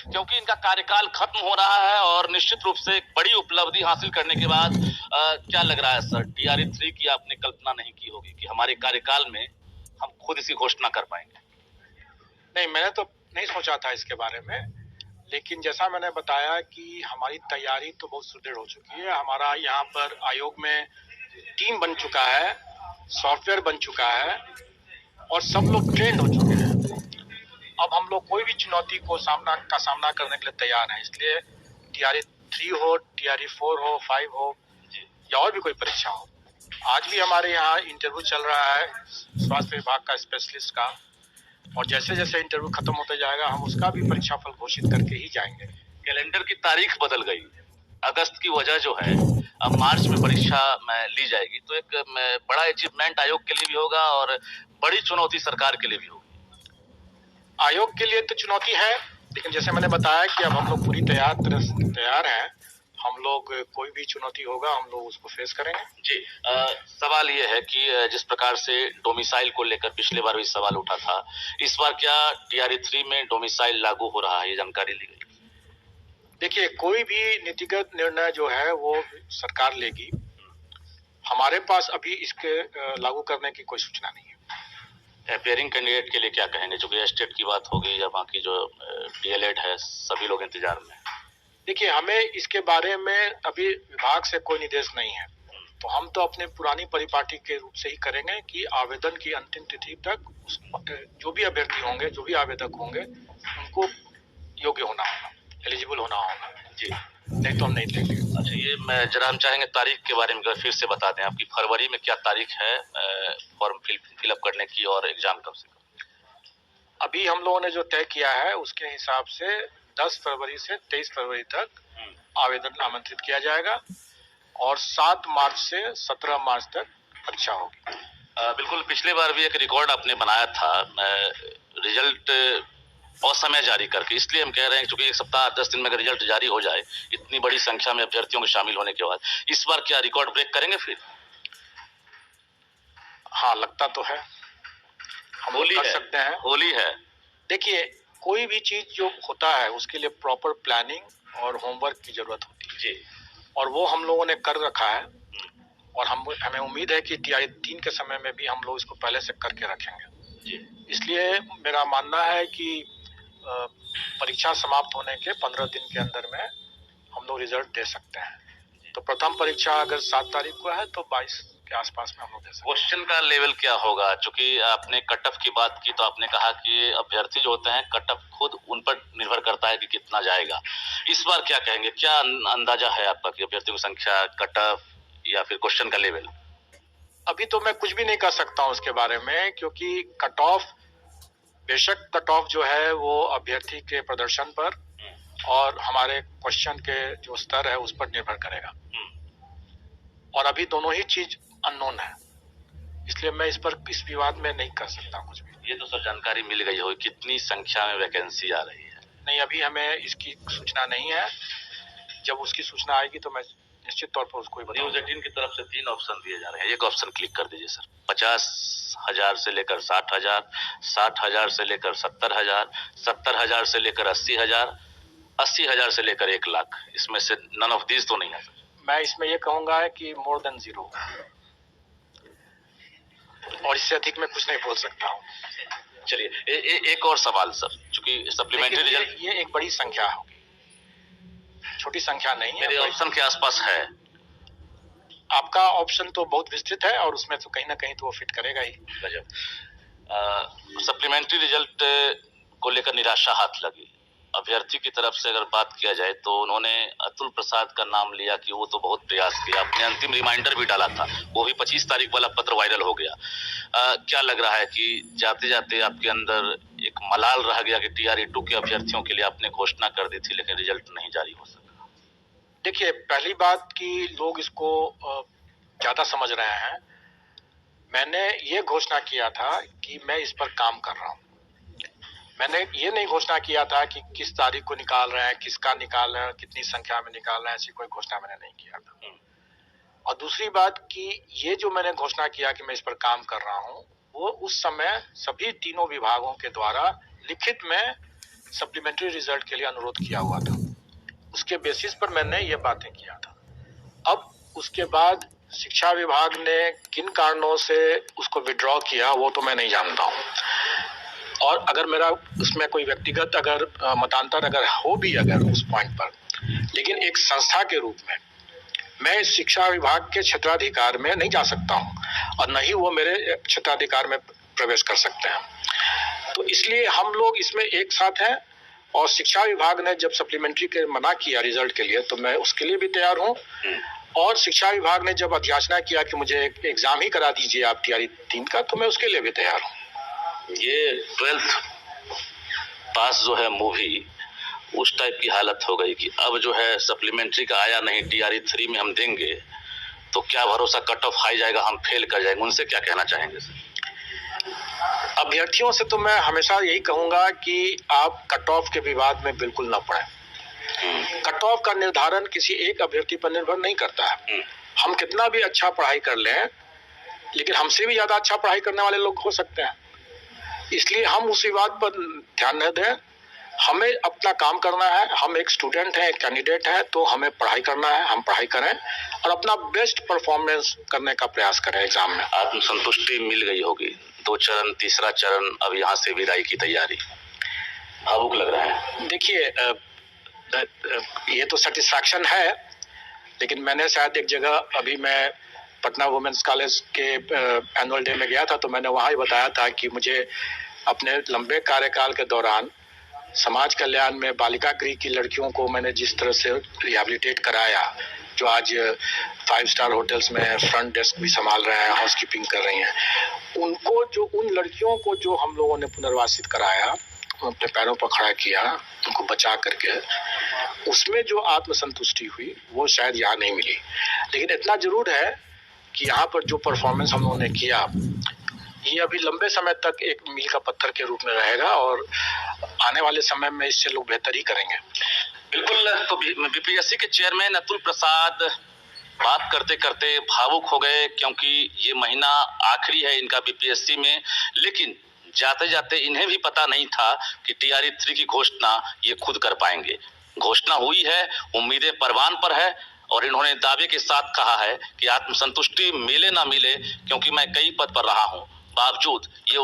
क्योंकि इनका कार्यकाल खत्म हो रहा है और निश्चित रूप से एक बड़ी उपलब्धि हासिल करने के बाद क्या लग रहा है सर, TRE 3 की आपने कल्पना नहीं की होगी कि हमारे कार्यकाल में हम खुद इसकी घोषणा कर पाएंगे? नहीं, मैंने तो नहीं सोचा था इसके बारे में, लेकिन जैसा मैंने बताया कि हमारी तैयारी तो बहुत सुदृढ़ हो चुकी है। हमारा यहाँ पर आयोग में टीम बन चुका है, सॉफ्टवेयर बन चुका है और सब लोग ट्रेंड हो चुके हैं। अब हम लोग कोई भी चुनौती को सामना करने के लिए तैयार हैं। इसलिए TRE 3 हो, TRE 4 हो, 5 हो या और भी कोई परीक्षा हो, आज भी हमारे यहाँ इंटरव्यू चल रहा है स्वास्थ्य विभाग का स्पेशलिस्ट का, और जैसे जैसे इंटरव्यू खत्म होते जाएगा हम उसका भी परीक्षा फल घोषित करके ही जाएंगे। कैलेंडर की तारीख बदल गई, अगस्त की वजह जो है अब मार्च में परीक्षा में ली जाएगी, तो एक बड़ा अचीवमेंट आयोग के लिए भी होगा और बड़ी चुनौती सरकार के लिए भी होगी। आयोग के लिए तो चुनौती है, लेकिन जैसे मैंने बताया कि अब हम लोग पूरी तैयार हैं। हम लोग कोई भी चुनौती होगा हम लोग उसको फेस करेंगे। जी, सवाल ये है कि जिस प्रकार से डोमिसाइल को लेकर पिछले बार भी सवाल उठा था, इस बार क्या TRE 3 में डोमिसाइल लागू हो रहा है, ये जानकारी ली गई? देखिए, कोई भी नीतिगत निर्णय जो है वो सरकार लेगी। हमारे पास अभी इसके लागू करने की कोई सूचना नहीं है। अपियरिंग कैंडिडेट के लिए क्या कहेंगे, चूंकि स्टेट की बात होगी या बाकी जो DLED है सभी लोग इंतजार में? देखिए, हमें इसके बारे में अभी विभाग से कोई निर्देश नहीं है, तो हम तो अपने पुरानी परिपाटी के रूप से ही करेंगे कि आवेदन की अंतिम तिथि तक जो भी अभ्यर्थी होंगे, जो भी आवेदक होंगे, उनको योग्य होना होगा, एलिजिबल होना होगा। जी, नहीं तो हम नहीं लेंगे। अच्छा, ये मैं जरा हम चाहेंगे तारीख के बारे में फिर से बता दें, आपकी फरवरी में क्या तारीख है फॉर्म फिलअप करने की और एग्जाम कब से? अभी हम लोगों ने जो तय किया है उसके हिसाब से 10 फरवरी से 23 फरवरी तक आवेदन आमंत्रित किया जाएगा और 7 मार्च से 17 मार्च तक परीक्षा होगी। बिल्कुल, पिछले बार भी एक रिकॉर्ड आपने बनाया था रिजल्ट असमय जारी करके, इसलिए हम कह रहे हैं क्योंकि एक सप्ताह 10 दिन में अगर रिजल्ट जारी हो जाए इतनी बड़ी संख्या में अभ्यर्थियों के शामिल होने के बाद, इस बार क्या रिकॉर्ड ब्रेक करेंगे फिर? हाँ, लगता तो है। हम होली कर है, सकते हैं। होली है। देखिए, कोई भी चीज जो होता है उसके लिए प्रॉपर प्लानिंग और होमवर्क की जरूरत होती है जी, और वो हम लोगों ने कर रखा है और हमें उम्मीद है कि TRE 3 के समय में भी हम लोग इसको पहले से करके रखेंगे। जी। इसलिए मेरा मानना है कि परीक्षा समाप्त होने के 15 दिन के अंदर में हम लोग रिजल्ट दे सकते हैं। तो प्रथम परीक्षा अगर 7 तारीख को है तो 22 के आसपास में हम लोग दे सकते हैं। क्वेश्चन का लेवल क्या होगा? चूंकि आपने कट ऑफ की बात की तो आपने कहा कि अभ्यर्थी जो होते हैं कट ऑफ खुद उन पर निर्भर करता है कि कितना जाएगा। इस बार क्या कहेंगे, क्या अंदाजा है आपका कि अभ्यर्थियों की संख्या, कट ऑफ या फिर क्वेश्चन का लेवल? अभी तो मैं कुछ भी नहीं कर सकता हूँ उसके बारे में, क्योंकि कट ऑफ, बेशक कट ऑफ जो है वो अभ्यर्थी के प्रदर्शन पर और हमारे क्वेश्चन के जो स्तर है उस पर निर्भर करेगा और अभी दोनों ही चीज अननोन है, इसलिए मैं इस विवाद में नहीं कर सकता कुछ भी। ये तो सर जानकारी मिल गई होगी कितनी संख्या में वैकेंसी आ रही है? नहीं, अभी हमें इसकी सूचना नहीं है। जब उसकी सूचना आएगी तो मैं निश्चित तौर पर उसको बताऊंगा। न्यूज़ 18 की तरफ से 3 ऑप्शन दिए जा रहे हैं, एक ऑप्शन क्लिक कर दीजिए सर। 50,000 से लेकर 60,000, 60,000 से लेकर 70,000, 70,000 से लेकर 80,000, 80,000 से लेकर 1,00,000। इसमें से नन ऑफ दीज तो नहीं है सर? मैं इसमें ये कहूंगा कि मोर देन 0, और इससे अधिक मैं कुछ नहीं बोल सकता हूँ। चलिए एक और सवाल सर, चूंकि सप्लीमेंट्री रिजल्ट, ये एक बड़ी संख्या होगी, छोटी संख्या नहीं है। मेरे ऑप्शन के आसपास है। आपका ऑप्शन तो बहुत विस्तृत है और उसमें तो कहीं ना कहीं तो वो फिट करेगा ही। गजब। सप्लीमेंट्री रिजल्ट को लेकर निराशा हाथ लगी। अभ्यर्थी की तरफ से अगर बात किया जाए तो उन्होंने अतुल प्रसाद का नाम लिया कि वो तो बहुत प्रयास किया, अपने अंतिम रिमाइंडर भी डाला था, वो भी 25 तारीख वाला पत्र वायरल हो गया। क्या लग रहा है कि जाते जाते आपके अंदर एक मलाल रह गया कि TRE 2 के अभ्यर्थियों के लिए आपने घोषणा कर दी थी लेकिन रिजल्ट नहीं जारी हो सका? देखिए, पहली बात कि लोग इसको ज्यादा समझ रहे हैं। मैंने ये घोषणा किया था कि मैं इस पर काम कर रहा हूँ। मैंने ये नहीं घोषणा किया था कि किस तारीख को निकाल रहे हैं, किसका निकाल रहे हैं, कितनी संख्या में निकाल रहे हैं, ऐसी कोई घोषणा मैंने नहीं किया था। और दूसरी बात कि ये जो मैंने घोषणा किया कि मैं इस पर काम कर रहा हूँ, वो उस समय सभी तीनों विभागों के द्वारा लिखित में सप्लीमेंट्री रिजल्ट के लिए अनुरोध किया हुआ था। उसके बेसिस पर मैंने ये बातें किया था। अब उसके बाद शिक्षा विभाग ने किन कारणों से उसको विड्रॉ किया वो तो मैं नहीं जानता हूँ, और अगर मेरा उसमें कोई व्यक्तिगत अगर मतांतर अगर हो भी अगर उस पॉइंट पर, लेकिन एक संस्था के रूप में मैं शिक्षा विभाग के क्षेत्राधिकार में नहीं जा सकता हूँ और न ही वो मेरे क्षेत्राधिकार में प्रवेश कर सकते हैं। तो इसलिए हम लोग इसमें एक साथ हैं, और शिक्षा विभाग ने जब सप्लीमेंट्री के मना किया रिजल्ट के लिए तो मैं उसके लिए भी तैयार हूँ, और शिक्षा विभाग ने जब याचना किया कि मुझे एग्जाम ही करा दीजिए आप तैयारी 3 का, तो मैं उसके लिए भी तैयार हूँ। ये 12th पास जो है मूवी उस टाइप की हालत हो गई कि अब जो है सप्लीमेंट्री का आया नहीं, टीआरई 3 में हम देंगे तो क्या भरोसा कट ऑफ हाई जाएगा, हम फेल कर जाएंगे। उनसे क्या कहना चाहेंगे सर? अभ्यर्थियों से तो मैं हमेशा यही कहूंगा कि आप कट ऑफ के विवाद में बिल्कुल ना पड़े। कट ऑफ का निर्धारण किसी एक अभ्यर्थी पर निर्भर नहीं करता है। हम कितना भी अच्छा पढ़ाई कर लें, लेकिन हमसे भी ज्यादा अच्छा पढ़ाई करने वाले लोग हो सकते हैं, इसलिए हम उस विवाद पर ध्यान न दें। हमें अपना काम करना है, हम एक स्टूडेंट हैं, एक कैंडिडेट है, तो हमें पढ़ाई करना है, हम पढ़ाई करें और अपना बेस्ट परफॉर्मेंस करने का प्रयास करें एग्जाम में। आत्मसंतुष्टि मिल गई होगी, 2 चरण, तीसरा चरण, अब यहाँ से विदाई की तैयारी, भावुक लग रहा है। देखिए ये तो सेटिस्फैक्शन है, लेकिन मैंने शायद एक जगह अभी मैं पटना वुमेन्स कॉलेज के एनुअल डे में गया था, तो मैंने वहाँ ही बताया था कि मुझे अपने लंबे कार्यकाल के दौरान समाज कल्याण में बालिका गृह की लड़कियों को मैंने जिस तरह से रिहेबिलिटेट कराया, जो आज 5 स्टार होटल्स में फ्रंट डेस्क भी संभाल रहे हैं, हाउसकीपिंग कर रही हैं, उनको जो उन लड़कियों को जो हम लोगों ने पुनर्वासित कराया, अपने पैरों पर खड़ा किया, उनको बचा करके, उसमें जो आत्मसंतुष्टि हुई वो शायद यहाँ नहीं मिली। लेकिन इतना जरूर है कि यहाँ पर जो परफॉर्मेंस हम लोगों ने किया, ये अभी लंबे समय तक एक मील का पत्थर के रूप में रहेगा, और आने वाले समय में इससे लोग बेहतर ही करेंगे। बिल्कुल। तो बीपीएससी के चेयरमैन अतुल प्रसाद बात करते करते भावुक हो गए, क्योंकि ये महीना आखिरी है इनका बीपीएससी में, लेकिन जाते जाते इन्हें भी पता नहीं था कि टीआरई 3 की घोषणा ये खुद कर पाएंगे। घोषणा हुई है, उम्मीदें परवान पर है, और इन्होंने दावे के साथ कहा है कि आत्मसंतुष्टि मिले ना मिले, क्योंकि मैं कई पद पर रहा हूं, बावजूद ये